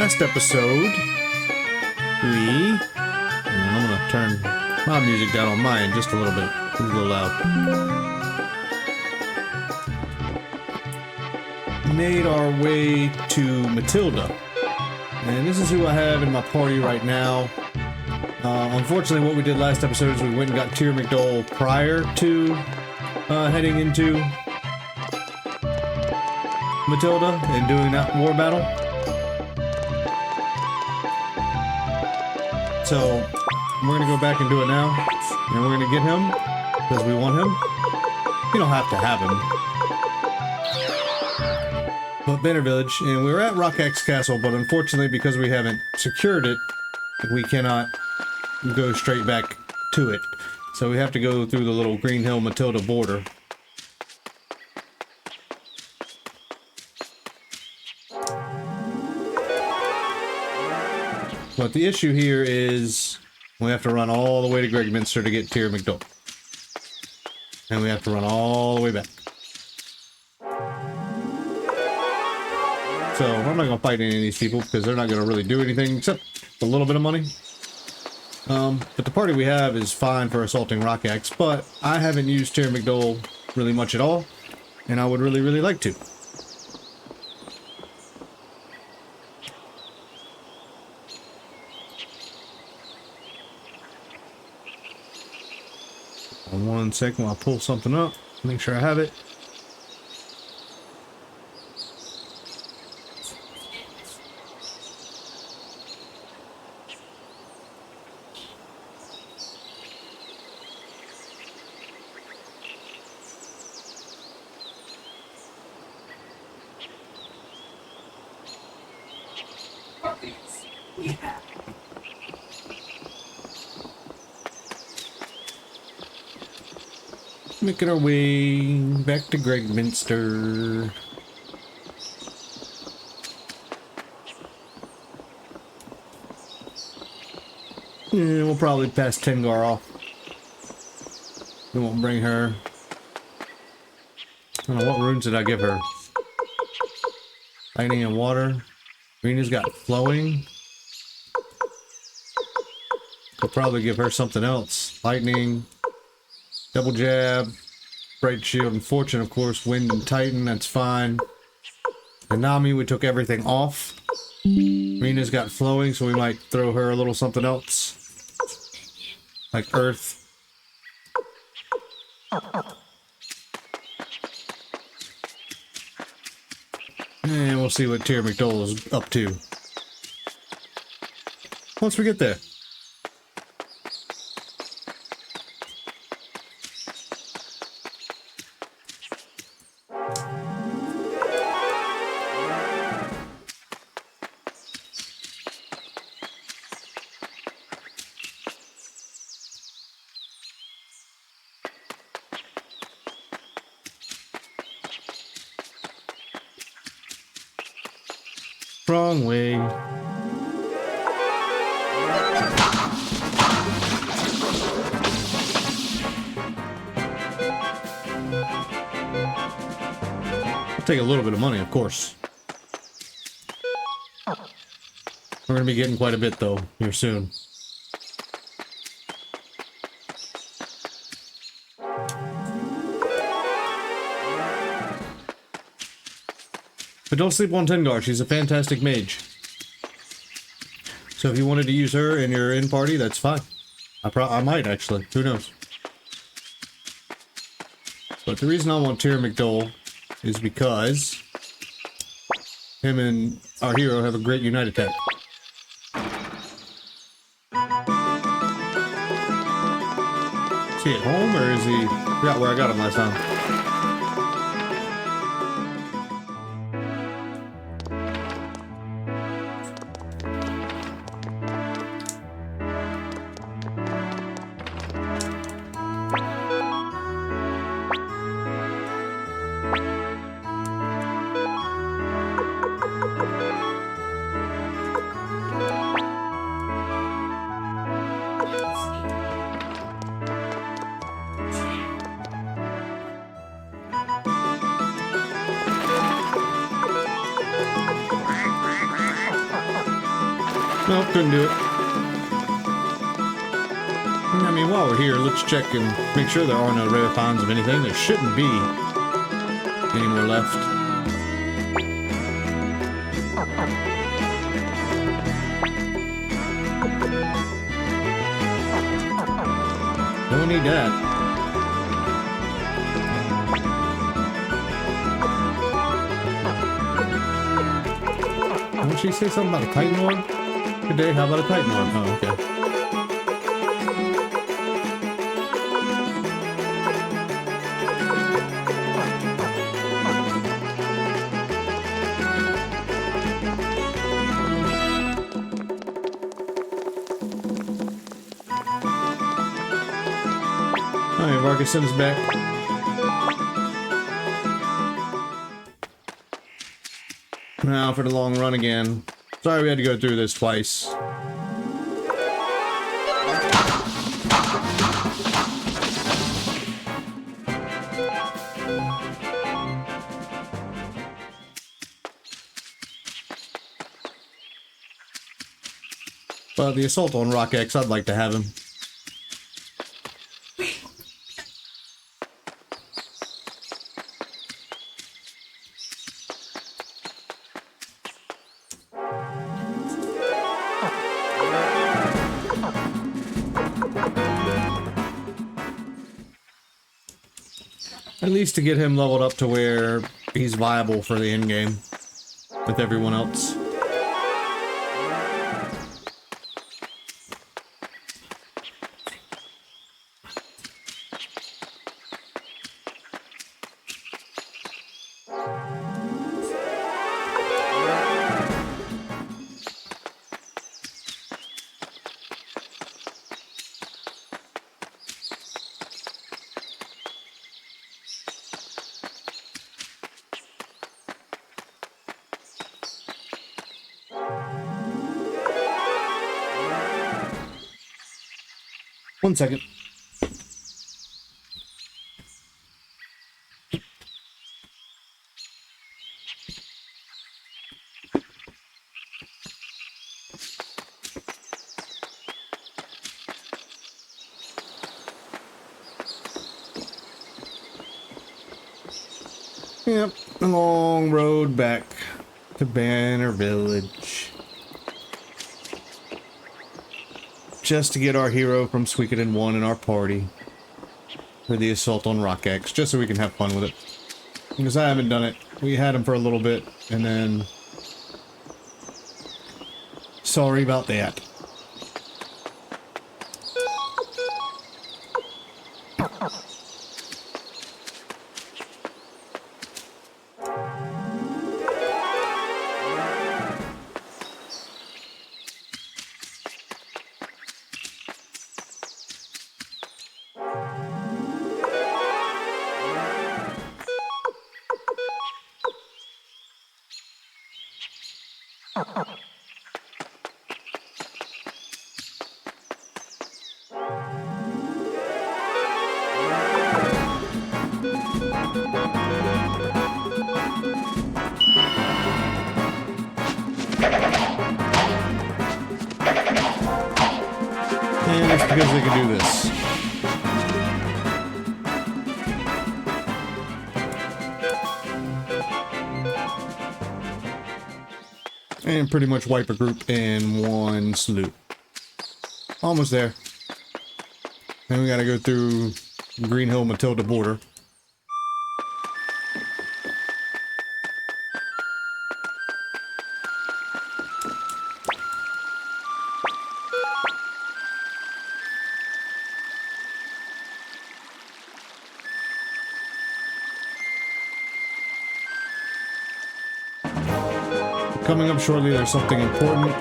last episode, I'm gonna turn my music down on my end just a little bit. It's a little loud. Made our way to Matilda. And this is who I have in my party right now. Unfortunately, what we did last episode is we went and got Tyr McDole prior to heading into Matilda and doing that war battle. So we're gonna go back and do it now, and we're gonna get him because we want him. You don't have to have him. But Banner Village, and we were at Rockaxe Castle, but unfortunately, because we haven't secured it, we cannot go straight back to it. So we have to go through the little Green Hill Matilda border. But the issue here is we have to run all the way to Gregminster to get Tyr McDole. And we have to run all the way back. So I'm not going to fight any of these people because they're not going to really do anything except a little bit of money. But the party we have is fine for assaulting Rockaxe, but I haven't used Tyr McDole really much at all, and I would really, really like to. One second while I pull something up, make sure I have it. Making our way back to Gregminster. Yeah, we'll probably pass Tengar off. We won't bring her. I don't know, what runes did I give her? Lightning and water. Rena's got flowing. Could probably give her something else. Lightning. Double jab, bright shield, and fortune, of course. Wind and Titan, that's fine. And Nami, we took everything off. Rena's got flowing, so we might throw her a little something else. Like earth. And we'll see what Tyr McDole is up to once we get there. Wrong way. Take a little bit of money, of course. We're gonna be getting quite a bit though here soon. But don't sleep on Tengar, she's a fantastic mage. So if you wanted to use her in your in-party, that's fine. I might, actually. Who knows? But the reason I want Tyr McDole is because him and our hero have a great unite attack. Is he at home, or is he... I forgot where I got him last time. Nope, couldn't do it. I mean, while we're here, let's check and make sure there are no rare finds of anything. There shouldn't be any more left. Don't need that. Didn't she say something about a Titan orb? Good day, how about a Titan orb? Oh, okay. Alright, Vargas sends back. Now for the long run again. Sorry we had to go through this twice. But the assault on Rockaxe, I'd like to have him. At least to get him leveled up to where he's viable for the end game with everyone else. One second. Yep, the long road back to Banner Village. Just to get our hero from Suikoden 1 in our party for the assault on Rockaxe, just so we can have fun with it. Because I haven't done it. We had him for a little bit, and then... Sorry about that. And it's because they can do this. And pretty much wipe a group in one salute. Almost there. Then we gotta go through Green Hill Matilda border. Coming up shortly, there's something important.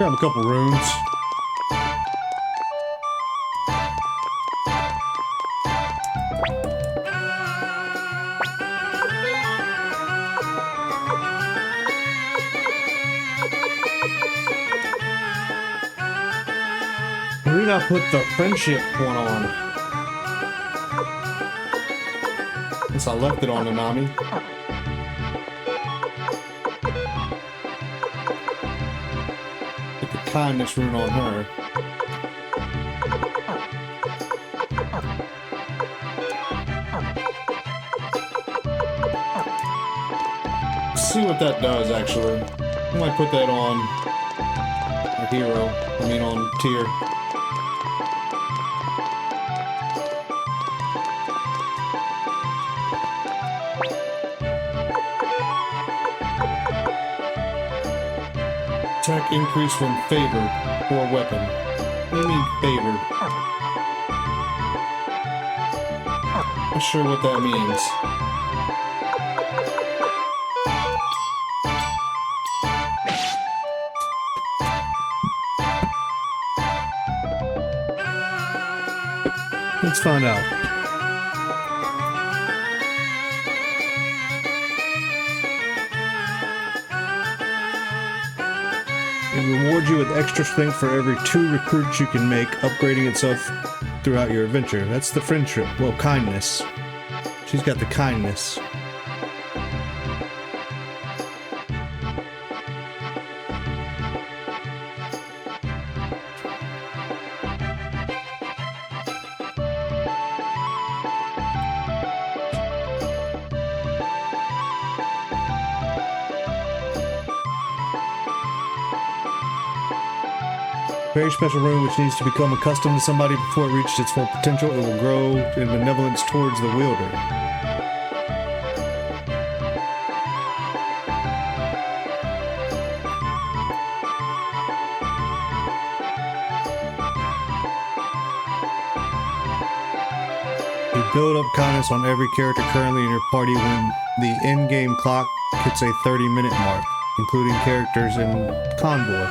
Grab a couple runes. Why did I put the friendship one on? Guess I left it on Nanami. Put the kindness rune on her. Let's see what that does actually. I might put that on a hero. I mean on tier. Attack increase when favored or weapon. What do you mean favored? Not sure what that means. Let's find out. It rewards you with extra strength for every 2 recruits you can make, upgrading itself throughout your adventure. That's the friendship. Well, kindness. She's got the kindness. Very special rune which needs to become accustomed to somebody before it reaches its full potential. It will grow in benevolence towards the wielder. You build up kindness on every character currently in your party when the in-game clock hits a 30-minute mark, including characters in Convoy.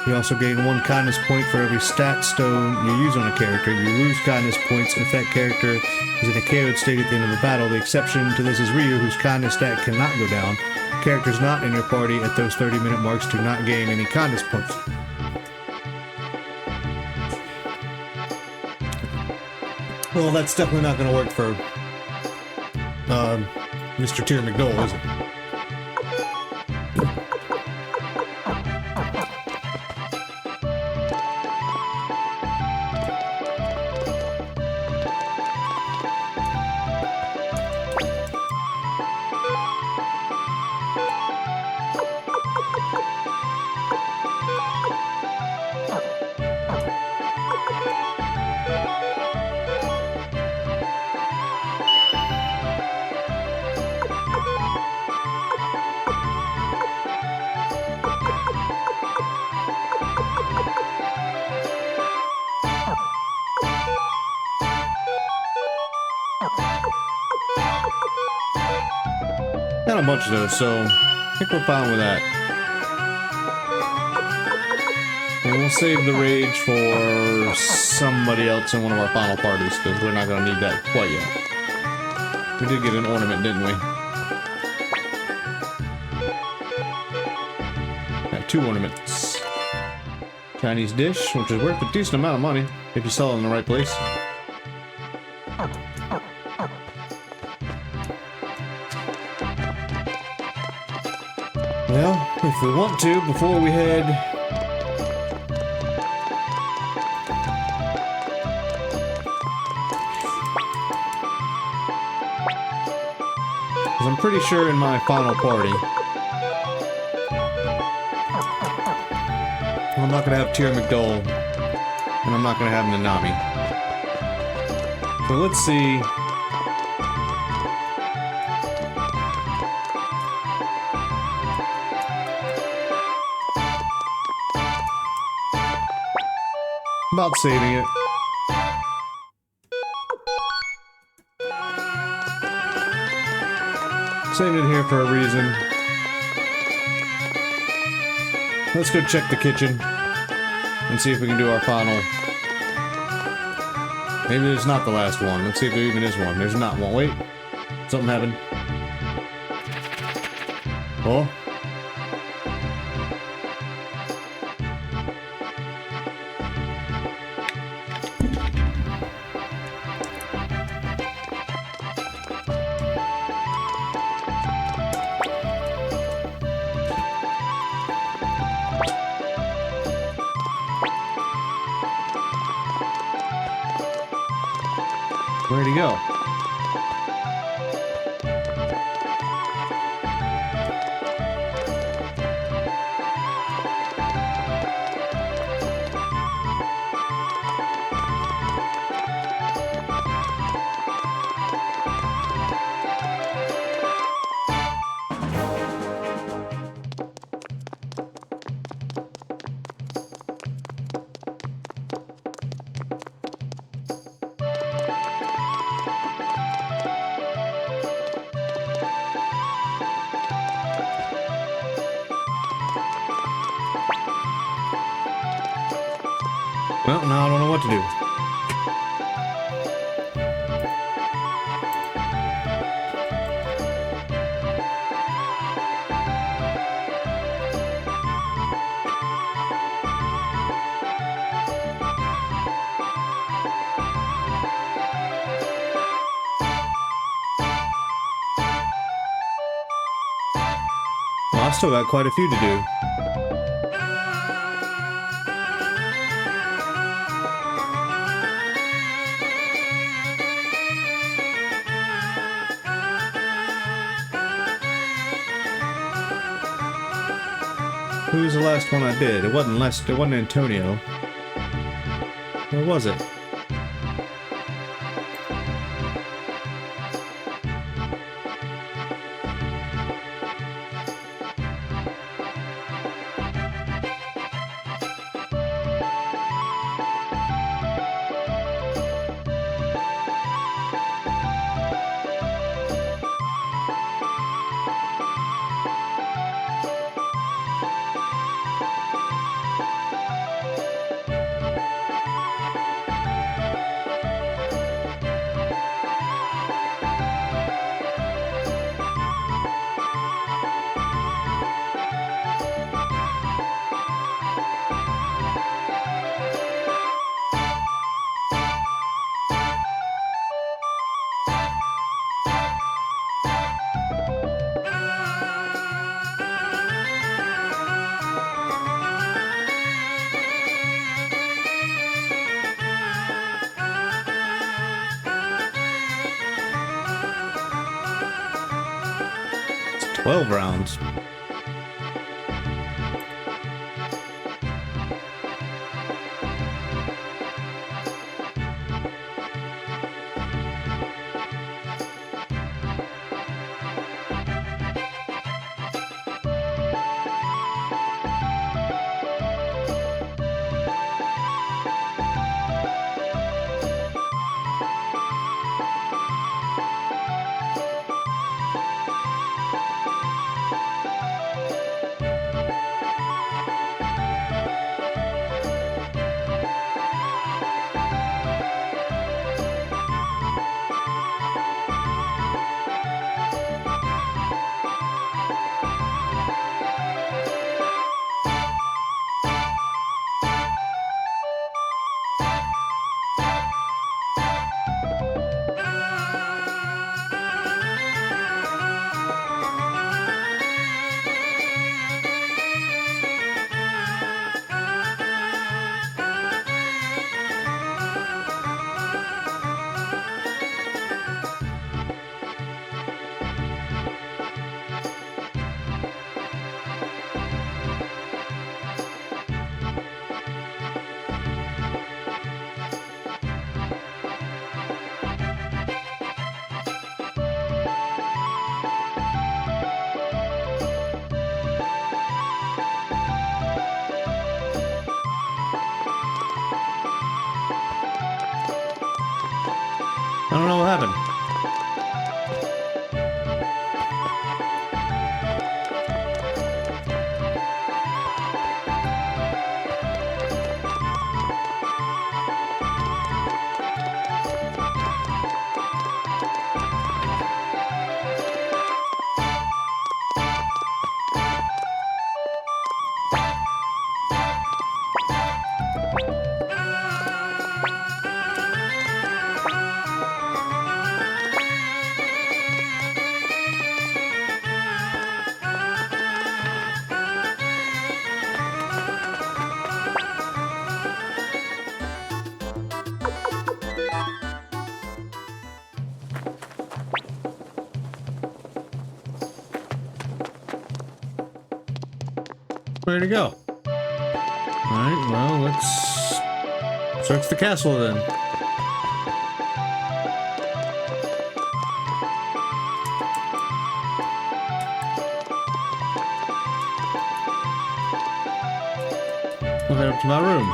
You also gain 1 kindness point for every stat stone you use on a character. You lose kindness points if that character is in a KO'd state at the end of a battle. The exception to this is Ryu, whose kindness stat cannot go down. Characters not in your party at those 30-minute marks do not gain any kindness points. Well, that's definitely not going to work for Mr. Tyr McDole, is it? Got a bunch of those, so I think we're fine with that. And we'll save the rage for somebody else in one of our final parties, because we're not going to need that quite yet. We did get an ornament, didn't we? Got 2 ornaments. Chinese dish, which is worth a decent amount of money if you sell it in the right place. Well, if we want to, before we head... Because I'm pretty sure in my final party... I'm not going to have Tyr McDole, and I'm not going to have Nanami. So let's see... About saving it. Saving it here for a reason. Let's go check the kitchen. and see if we can do our final. Maybe there's not the last one. Let's see if there even is one. There's not one. Wait. Something happened. Oh. Where'd he go? Well, now I don't know what to do. Well, I still got quite a few to do. Who was the last one I did? It wasn't Antonio. Where was it? It's 12 rounds. I don't know what happened. Ready to go. Alright, well, let's search the castle then. We'll head up to my room.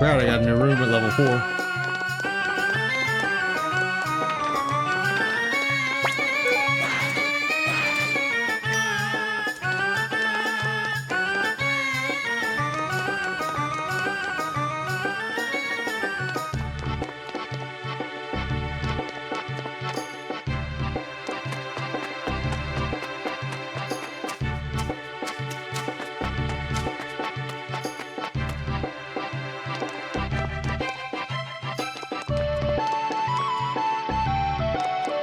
Right, I got a new room at level 4.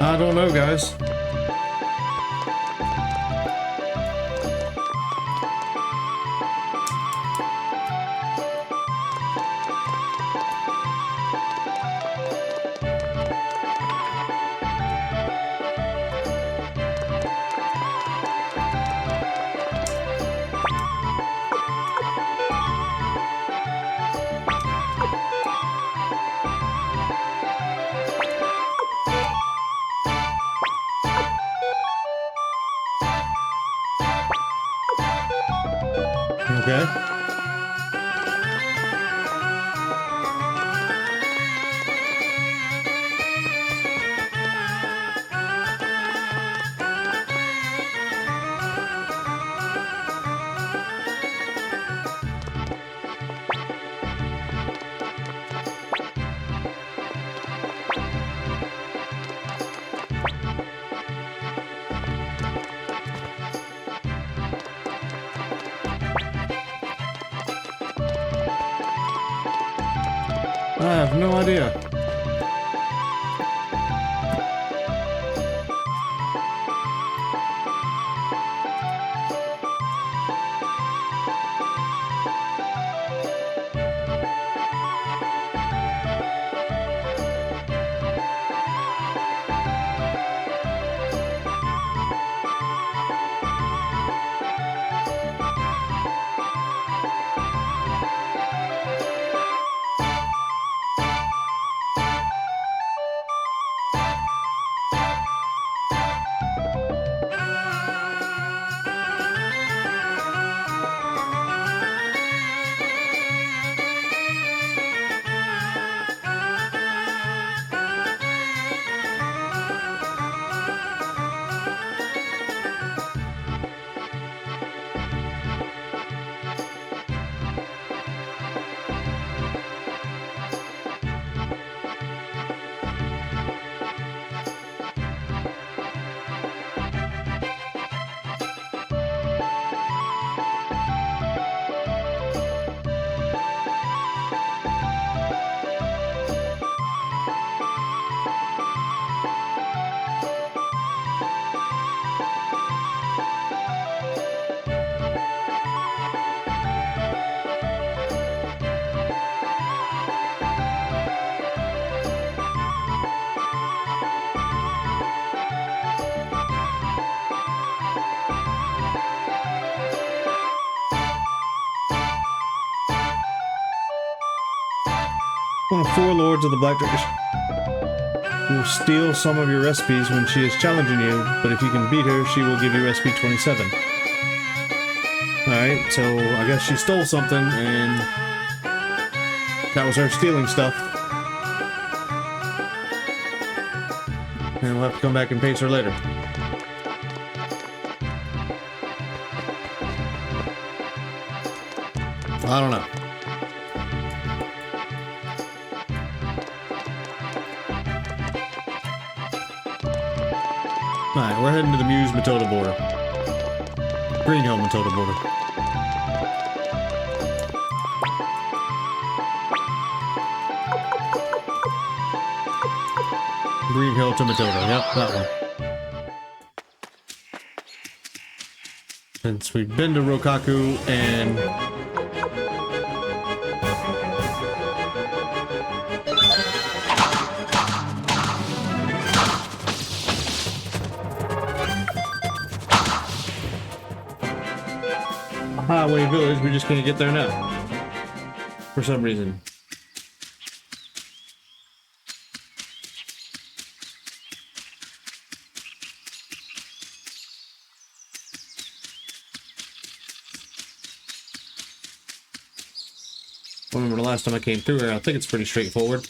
I don't know, guys. Okay. I have no idea. One of 4 lords of the Black Tradition will steal some of your recipes when she is challenging you, but if you can beat her, she will give you recipe 27. Alright, so I guess she stole something, and that was her stealing stuff. And we'll have to come back and face her later. I don't know. Alright, we're heading to the Muse Matilda border. Green Hill Matilda border. Green Hill to Matilda. Yep, that one. Since we've been to Rockaxe and Highway Village, we just can't get there now. For some reason. I remember the last time I came through here, I think it's pretty straightforward.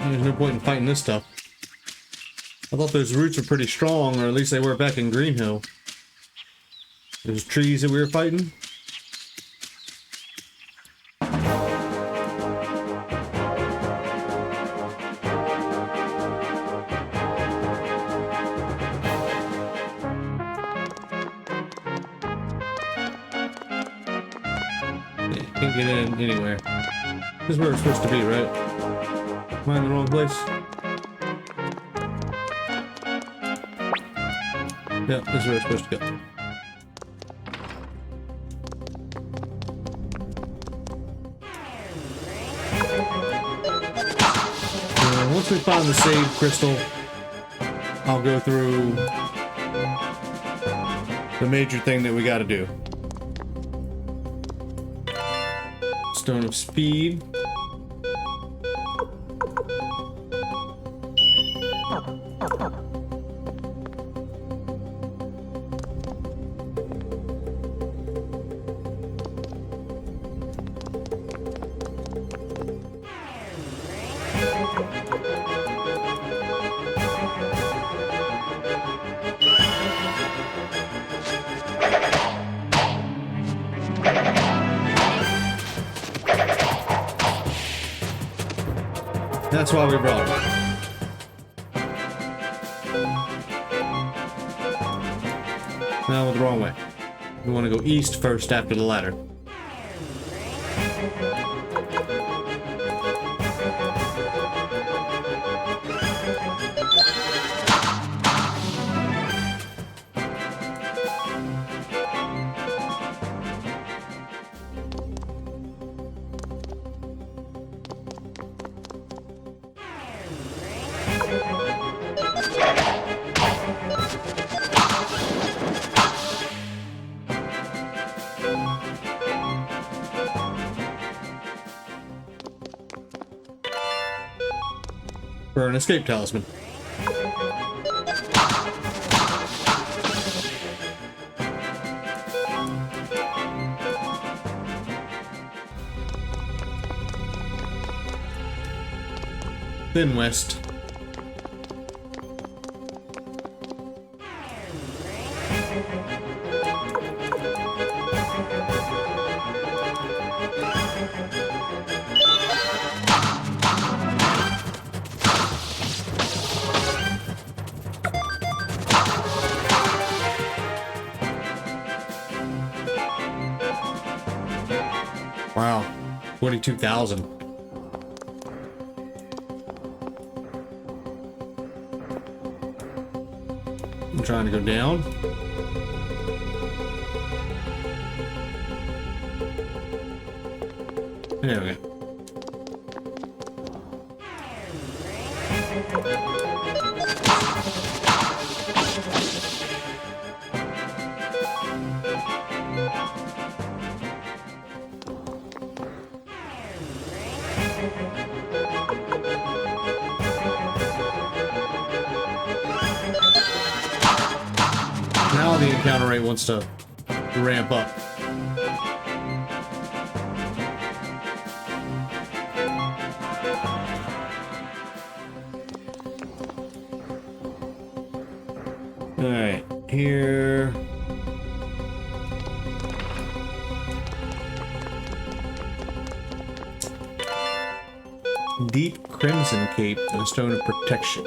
There's no point in fighting this stuff. I thought those roots were pretty strong, or at least they were back in Green Hill. Those trees that we were fighting. Yeah, can't get in anywhere. This is where we're supposed to be, right? Am I in the wrong place? Yeah, this is where we're supposed to go. Once we find the save crystal, I'll go through the major thing that we gotta do. Stone of Speed. That's why we brought it. Now we're the wrong way. We want to go east first after the ladder. For an escape talisman. Then west. Wow, 42,000. I'm trying to go down. There we go. Now the encounter rate wants to ramp up. Alright, here. Deep Crimson Cape and a Stone of Protection.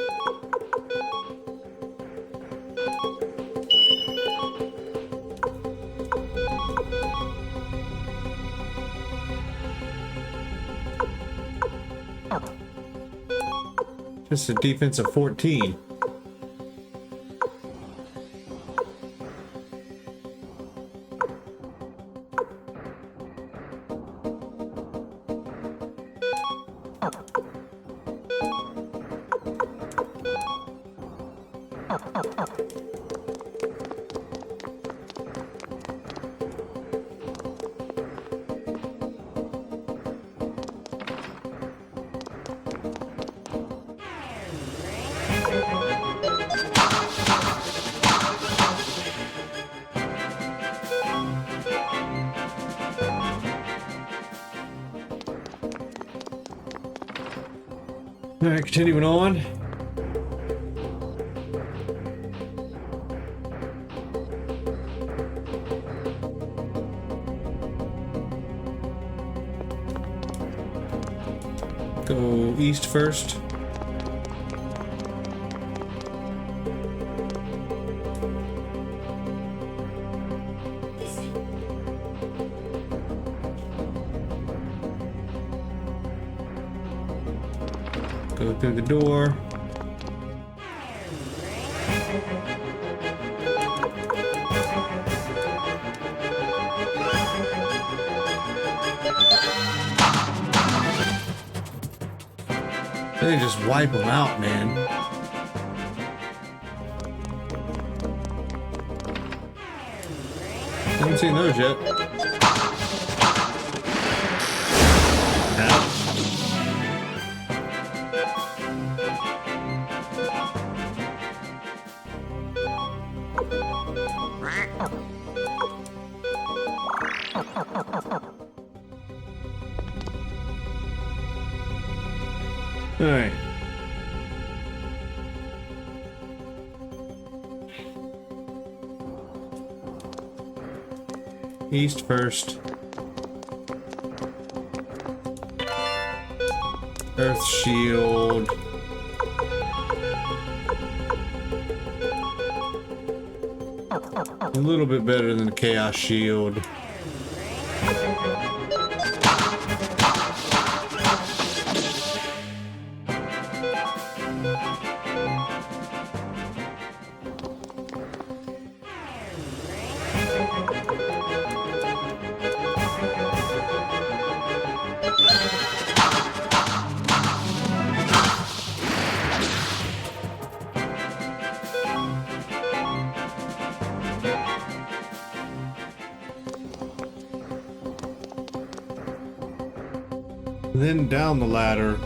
Just a defense of 14. Alright, continuing on. Go east first. Go through the door. They just wipe them out, man. Haven't seen those yet. Ouch. All right. East first. Earth shield. A little bit better than the chaos shield. Then down the ladder.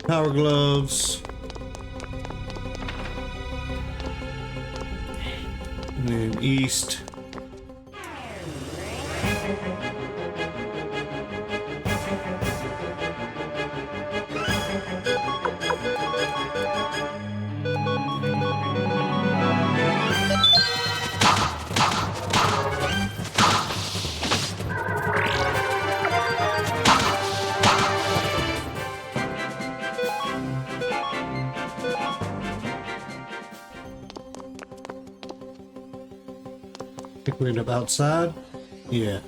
Power gloves. And then east. Think we end up outside? Yeah.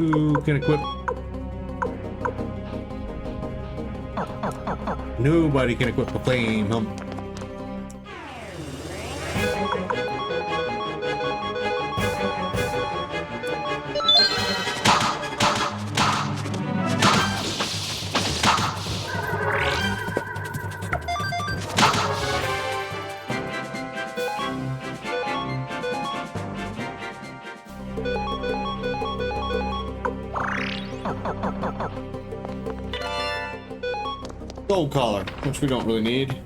Who can equip? Nobody can equip a flame hump. Gold collar, which we don't really need.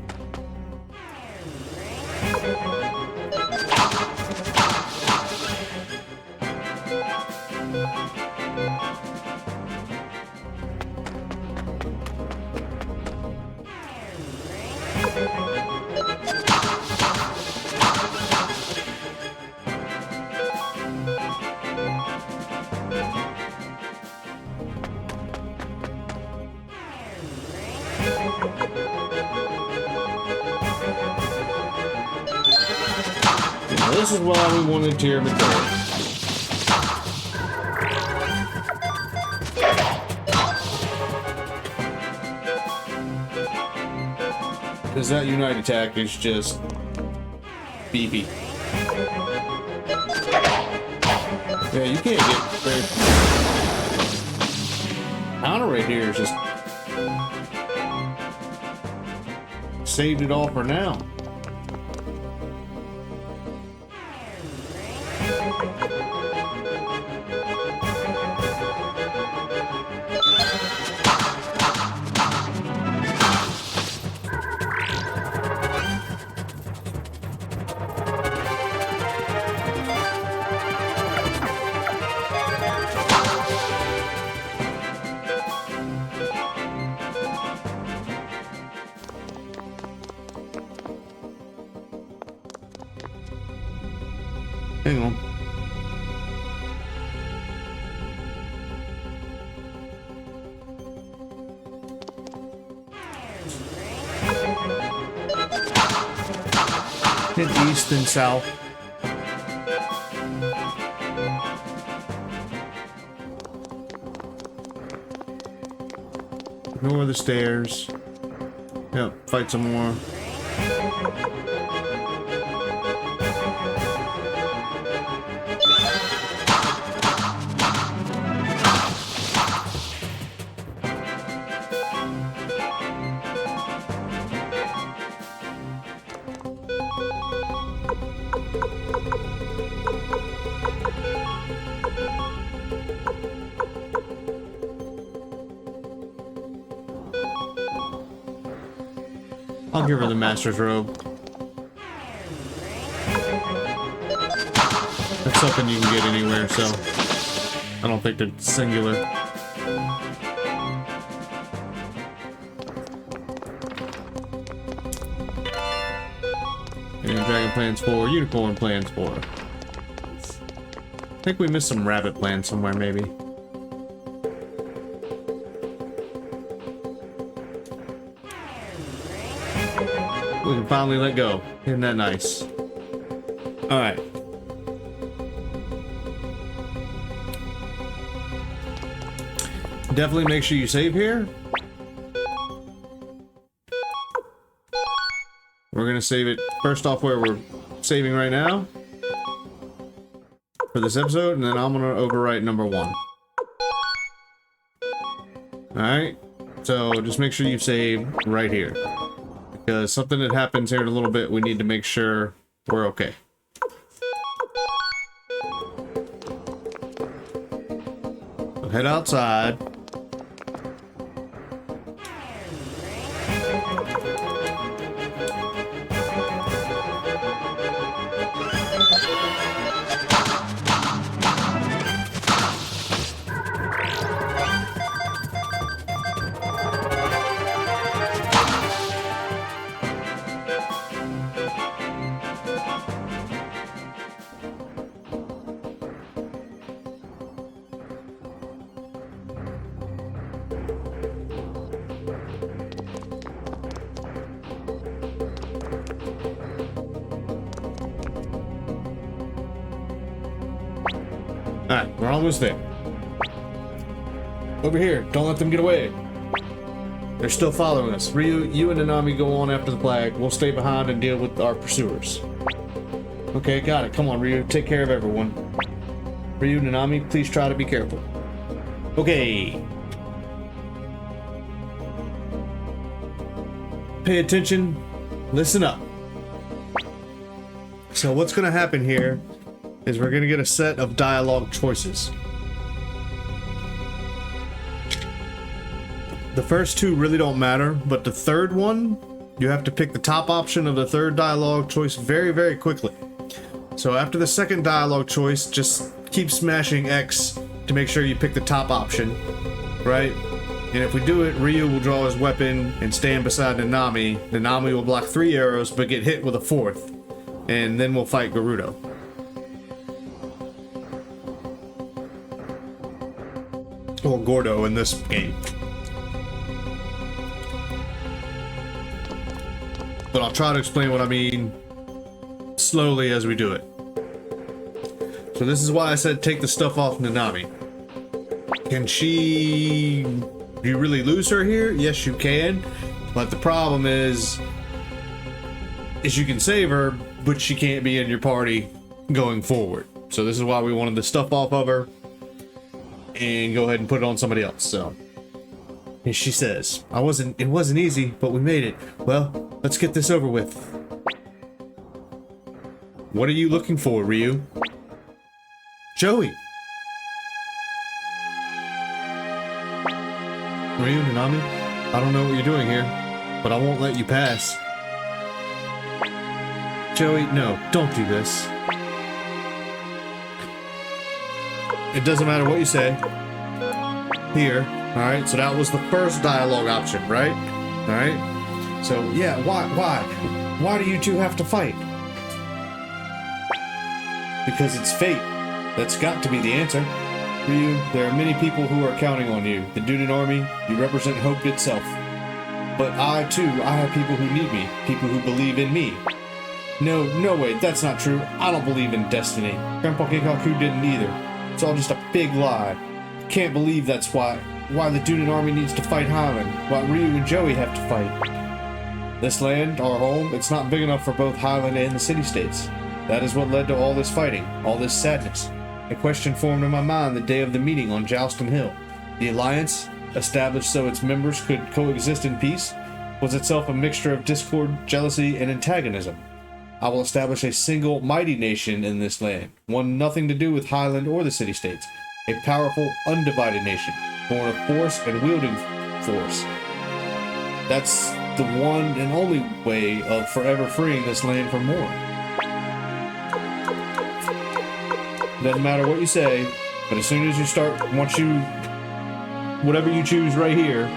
This is why we wanted tier inventory. Because that Unite attack is just beefy. Yeah, you can't get very... Counter right here is just... saved it all for now. Hang on. Hit east and south. Ignore the stairs. Yep, fight some more. I'll give her the Master's Robe. That's something you can get anywhere, so I don't think it's singular. And Dragon Plans 4, Unicorn Plans 4. I think we missed some rabbit plans somewhere, maybe. We can finally let go. Isn't that nice? Alright. Definitely make sure you save here. We're gonna save it first off where we're saving right now for this episode, and then I'm gonna overwrite number 1. Alright, so just make sure you save right here. Because something that happens here in a little bit, we need to make sure we're okay. So head outside. Alright, we're almost there. Over here. Don't let them get away. They're still following us. Ryu, you and Nanami go on after the flag. We'll stay behind and deal with our pursuers. Okay, got it. Come on, Ryu. Take care of everyone. Ryu, Nanami, please try to be careful. Okay. Pay attention. Listen up. So what's going to happen here is we're going to get a set of dialogue choices. The first two really don't matter, but the third one, you have to pick the top option of the third dialogue choice very, very quickly. So after the second dialogue choice, just keep smashing X to make sure you pick the top option, right? And if we do it, Ryu will draw his weapon and stand beside Nanami. Nanami will block 3 arrows but get hit with a 4th. And then we'll fight Gerudo. Or Gordo in this game. But I'll try to explain what I mean slowly as we do it. So this is why I said take the stuff off Nanami. Can she... Do you really lose her here? Yes, you can. But the problem is you can save her, but she can't be in your party going forward. So this is why we wanted the stuff off of her and go ahead and put it on somebody else. So and she says, it wasn't easy, but we made it. Well, let's get this over with. What are you looking for, Ryu? Joey. Ryu, Nanami, I don't know what you're doing here, but I won't let you pass. Joey, no, don't do this. It doesn't matter what you say. Here, alright, so that was the first dialogue option, right? Alright? So, yeah, why? Why do you two have to fight? Because it's fate. That's got to be the answer. Ryu, there are many people who are counting on you. The Dunin Army, you represent hope itself. But I, too, I have people who need me. People who believe in me. No, wait, that's not true. I don't believe in destiny. Grandpa Kikaku didn't either. It's all just a big lie. Can't believe that's why the Dunin Army needs to fight Highland, why Ryu and Joey have to fight. This land, our home, it's not big enough for both Highland and the city-states. That is what led to all this fighting, all this sadness. A question formed in my mind the day of the meeting on Joustin Hill. The alliance, established so its members could coexist in peace, was itself a mixture of discord, jealousy, and antagonism. I will establish a single mighty nation in this land, one nothing to do with Highland or the city-states. A powerful, undivided nation, born of force and wielding force. That's the one and only way of forever freeing this land from war. Doesn't matter what you say, but as soon as you start, whatever you choose right here,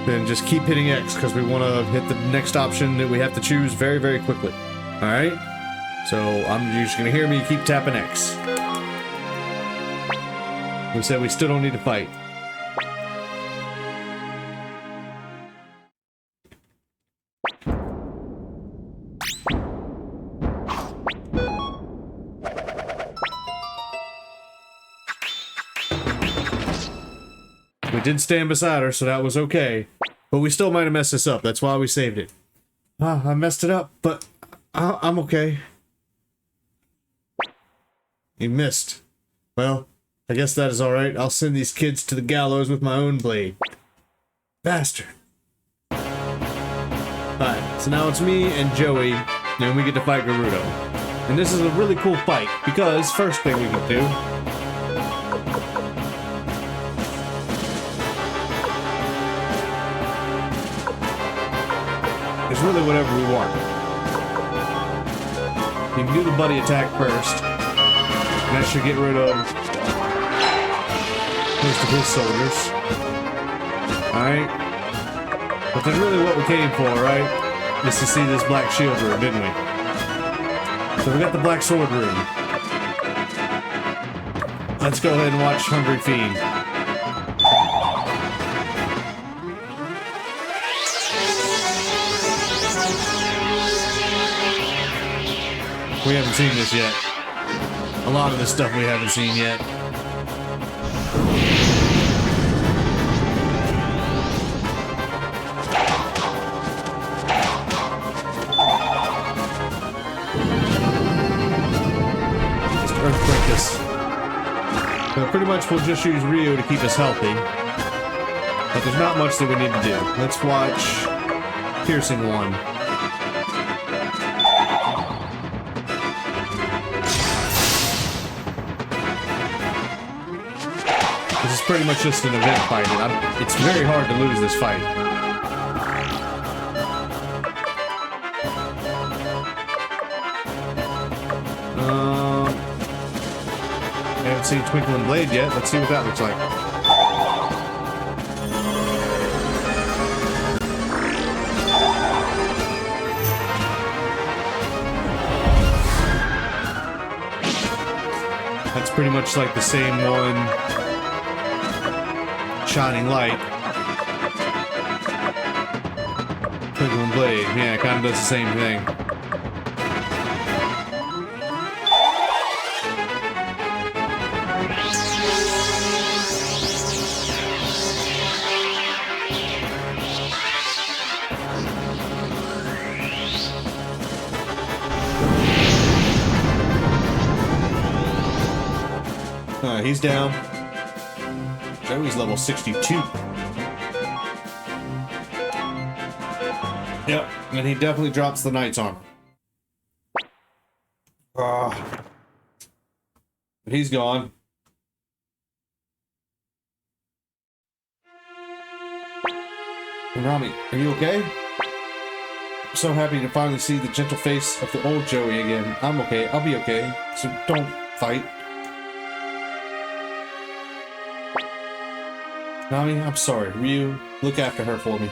then just keep hitting X, because we want to hit the next option that we have to choose very, very quickly. Alright? So, you're just going to hear me keep tapping X. We said we still don't need to fight. We did stand beside her, so that was okay. But we still might have messed this up. That's why we saved it. I messed it up, but I'm okay. You missed. Well, I guess that is alright. I'll send these kids to the gallows with my own blade. Bastard. Alright, so now it's me and Joey, and we get to fight Gerudo. And this is a really cool fight, because first thing we can do is really whatever we want. You can do the buddy attack first, and that should get rid of most of his soldiers. Alright? But then really what we came for, right, is to see this black shield room, didn't we? So we got the black sword room. Let's go ahead and watch Hungry Fiend. We haven't seen this yet. A lot of this stuff we haven't seen yet. this. So pretty much we'll just use Ryu to keep us healthy. But there's not much that we need to do. Let's watch Piercing 1. This is pretty much just an event fight, and it's very hard to lose this fight. I haven't seen Twinkling Blade yet. Let's see what that looks like. That's pretty much like the same one. Shining Light. Twinkling Blade. Yeah, it kind of does the same thing. He's down. Joey's level 62. Yep, and he definitely drops the knight's armor. But he's gone. Rami, are you okay? I'm so happy to finally see the gentle face of the old Joey again. I'm okay, I'll be okay. So don't fight. Nami, I'm sorry. Ryu, look after her for me.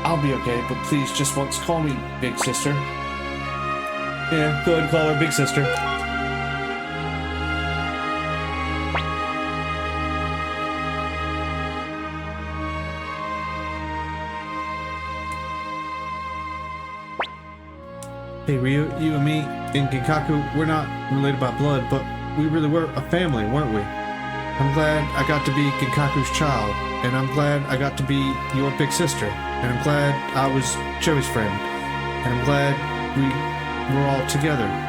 I'll be okay, but please just once call me Big Sister. Yeah, go ahead and call her Big Sister. Hey Ryu, you and me in Genkaku, we're not related by blood, but we really were a family, weren't we? I'm glad I got to be Genkaku's child, and I'm glad I got to be your big sister, and I'm glad I was Joey's friend, and I'm glad we were all together.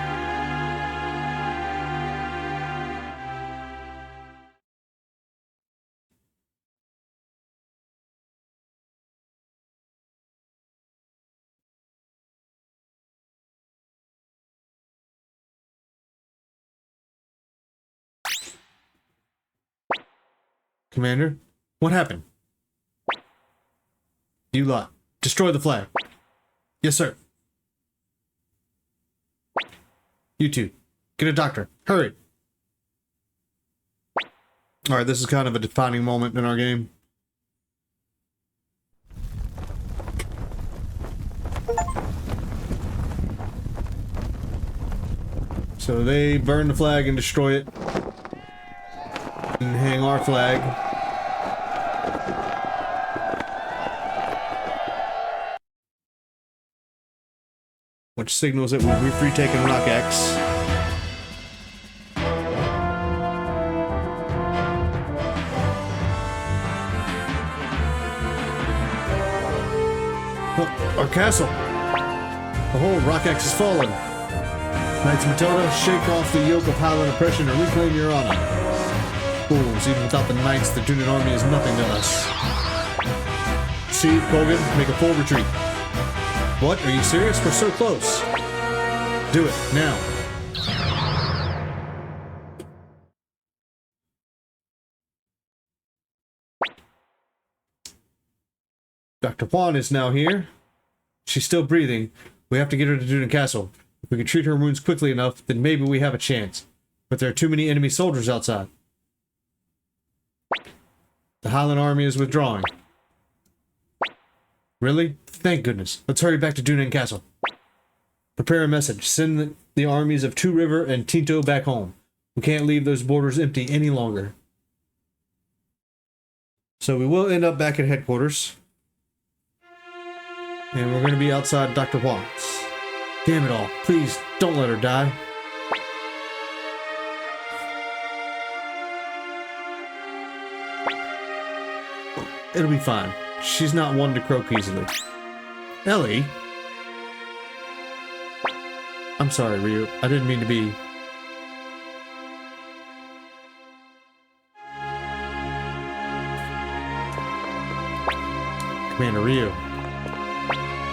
Commander, what happened? You lot, destroy the flag. Yes, sir. You two, get a doctor. Hurry. Alright, this is kind of a defining moment in our game. So they burn the flag and destroy it. And hang our flag. Which signals that we'll be retaking Rockaxe. Oh, our castle! Behold, Rockaxe has fallen! Knights of Matilda, shake off the yoke of Highland oppression and reclaim your honor. Fools, even without the knights, the Dunan army is nothing to us. See, Kogan, make a full retreat. What? Are you serious? We're so close. Do it, now. Dr. Juan is now here. She's still breathing. We have to get her to Dunan Castle. If we can treat her wounds quickly enough, then maybe we have a chance. But there are too many enemy soldiers outside. The Highland army is withdrawing. Really? Thank goodness. Let's hurry back to Dunan Castle. Prepare a message. Send the armies of Two River and Tinto back home. We can't leave those borders empty any longer. So we will end up back at headquarters. And we're going to be outside Dr. Juan's. Damn it all. Please, don't let her die. It'll be fine. She's not one to croak easily. Ellie? I'm sorry, Ryu. I didn't mean to be... Commander Ryu.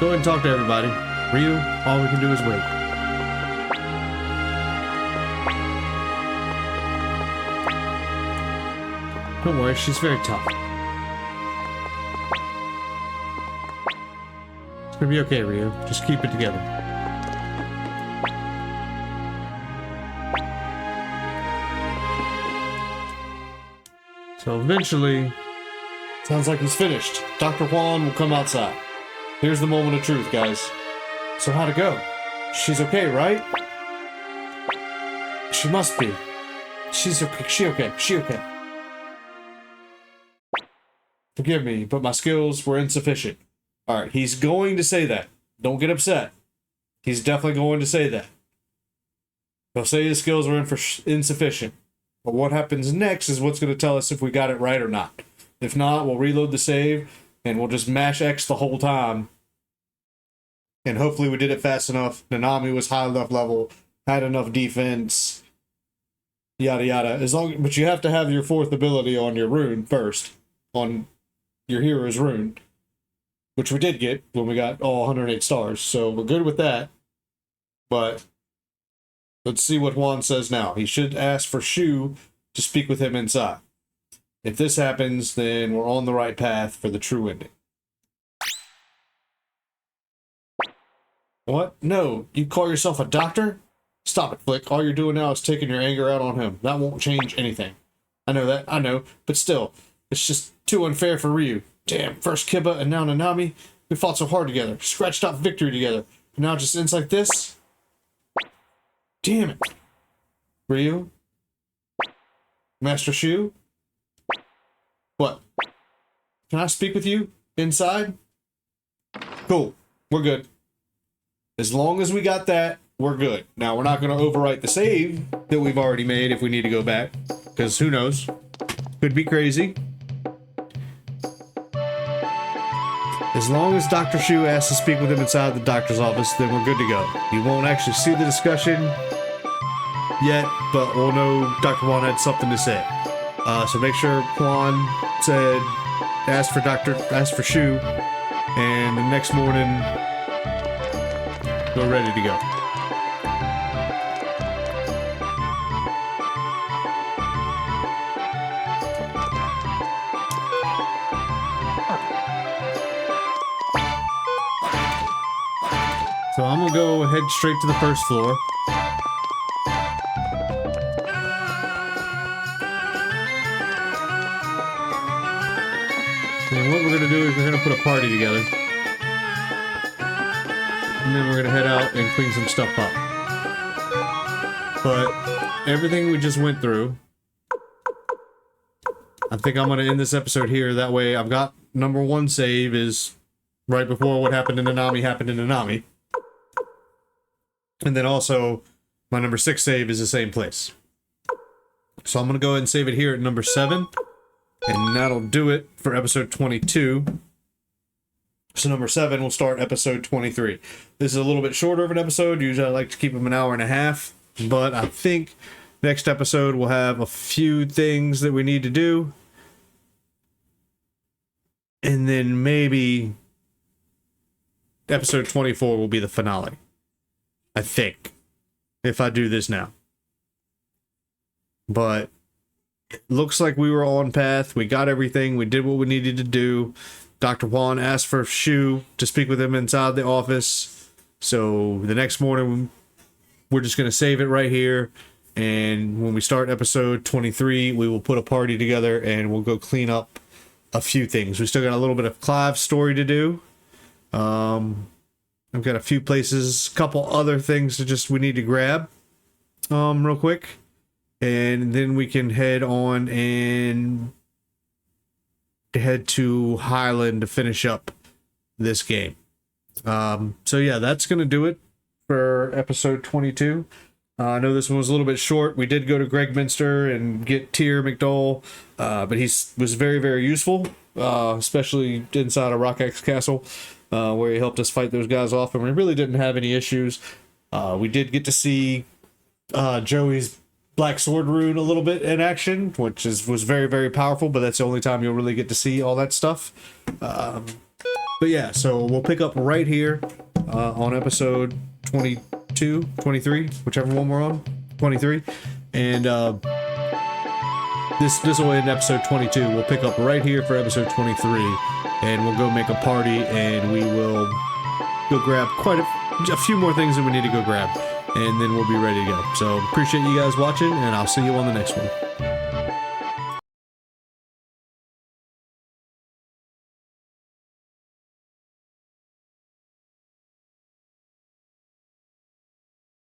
Go ahead and talk to everybody. Ryu, all we can do is wait. Don't worry, she's very tough. It's gonna be okay, Ryu. Just keep it together. So eventually, sounds like he's finished. Dr. Juan will come outside. Here's the moment of truth, guys. So how'd it go? She's okay, right? She must be. She's okay. She okay. Forgive me, but my skills were insufficient. Alright, he's going to say that. Don't get upset. He's definitely going to say that. He'll say his skills were insufficient. But what happens next is what's going to tell us if we got it right or not. If not, we'll reload the save, and we'll just mash X the whole time. And hopefully we did it fast enough. Nanami was high enough level, had enough defense, yada yada. But you have to have your 4th ability on your rune first, on your hero's rune, which we did get when we got all 108 stars. So we're good with that. But let's see what Juan says now. He should ask for Shu to speak with him inside. If this happens, then we're on the right path for the true ending. What? No, you call yourself a doctor? Stop it, Flick. All you're doing now is taking your anger out on him. That won't change anything. I know that, I know, but still, it's just too unfair for Ryu. Damn, first Kiba and now Nanami. We fought so hard together, scratched out victory together, and now it just ends like this? Damn it. Ryu? Master Shu? What? Can I speak with you inside? Cool. We're good. As long as we got that, we're good. Now, we're not going to overwrite the save that we've already made if we need to go back. Because who knows? Could be crazy. As long as Dr. Shu asks to speak with him inside the doctor's office, then we're good to go. You won't actually see the discussion yet, but we'll know Dr. Juan had something to say. So make sure Juan said, ask for Shu, and the next morning, we're ready to go. So I'm gonna go head straight to the first floor. And what we're gonna do is we're gonna put a party together. And then we're gonna head out and clean some stuff up. But everything we just went through, I think I'm gonna end this episode here. That way I've got number 1 save is right before what happened in Nanami. And then also my number 6 save is the same place. So I'm gonna go ahead and save it here at number 7. And that'll do it for episode 22. So number 7, we'll start episode 23. This is a little bit shorter of an episode. Usually I like to keep them an hour and a half. But I think next episode we'll have a few things that we need to do. And then maybe episode 24 will be the finale. I think. If I do this now. But it looks like we were on path. We got everything. We did what we needed to do. Dr. Juan asked for Shu to speak with him inside the office. So the next morning, we're just going to save it right here. And when we start episode 23, we will put a party together and we'll go clean up a few things. We still got a little bit of Clive's story to do. I've got a few places, a couple other things that we need to grab real quick. And then we can head on and head to Highland to finish up this game. So yeah, that's going to do it for episode 22. I know this one was a little bit short. We did go to Greg Minster and get Tyr McDowell, but he was very, very useful, especially inside of Rockaxe Castle, where he helped us fight those guys off, and we really didn't have any issues. We did get to see Joey's Black Sword rune a little bit in action, which was very, very powerful, but that's the only time you'll really get to see all that stuff. But yeah, so we'll pick up right here on episode 22, 23, whichever one we're on, 23, and this will end episode 22. We'll pick up right here for episode 23, and we'll go make a party, and we will go grab quite a few more things that we need to go grab, and then we'll be ready to go. So appreciate you guys watching, and I'll see you on the next one.